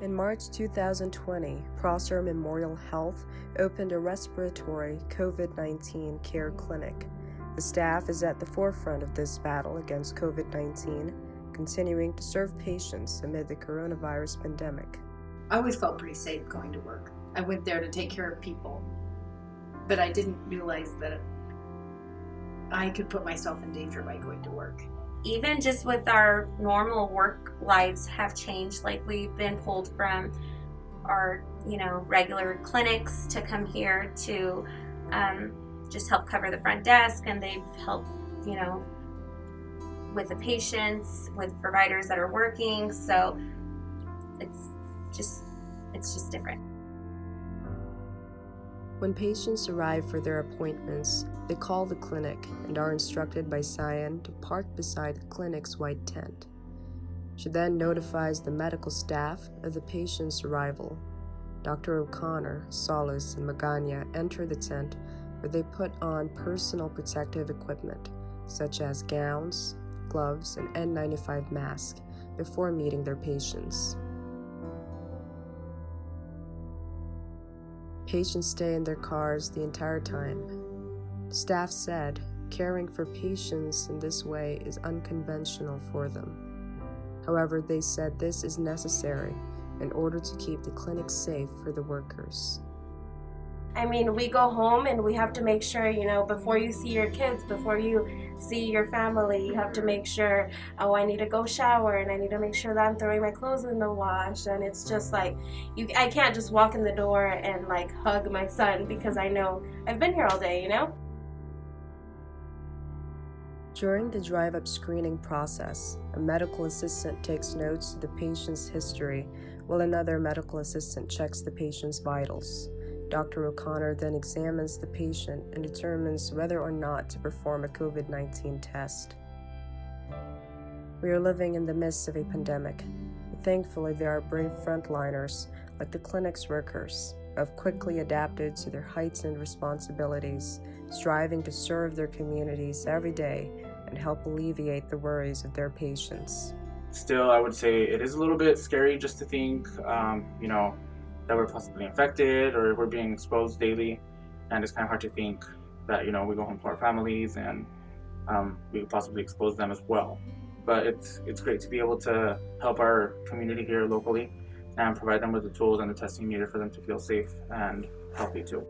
In March 2020, Prosser Memorial Health opened a respiratory COVID-19 care clinic. The staff is at the forefront of this battle against COVID-19, continuing to serve patients amid the coronavirus pandemic. I always felt pretty safe going to work. I went there to take care of people, but I didn't realize that I could put myself in danger by going to work. Even just with our normal work lives have changed, like we've been pulled from our regular clinics to come here to just help cover the front desk, and they've helped with the patients, with providers that are working, so it's just different. When patients arrive for their appointments, they call the clinic and are instructed by Cyan to park beside the clinic's white tent. She then notifies the medical staff of the patient's arrival. Dr. O'Connor, Solis, and Magana enter the tent where they put on personal protective equipment, such as gowns, gloves, and N95 masks before meeting their patients. Patients stay in their cars the entire time. Staff said caring for patients in this way is unconventional for them. However, they said this is necessary in order to keep the clinic safe for the workers. I mean, we go home and we have to make sure, before you see your kids, before you see your family, you have to make sure, oh, I need to go shower and I need to make sure that I'm throwing my clothes in the wash. And it's just like, I can't just walk in the door and hug my son because I know I've been here all day, During the drive-up screening process, a medical assistant takes notes of the patient's history while another medical assistant checks the patient's vitals. Dr. O'Connor then examines the patient and determines whether or not to perform a COVID-19 test. We are living in the midst of a pandemic. Thankfully, there are brave frontliners, like the clinic's workers, who have quickly adapted to their heightened responsibilities, striving to serve their communities every day and help alleviate the worries of their patients. Still, I would say it is a little bit scary just to think, that we're possibly infected or we're being exposed daily, and it's kind of hard to think that we go home to our families and we could possibly expose them as well. But it's great to be able to help our community here locally and provide them with the tools and the testing needed for them to feel safe and healthy too.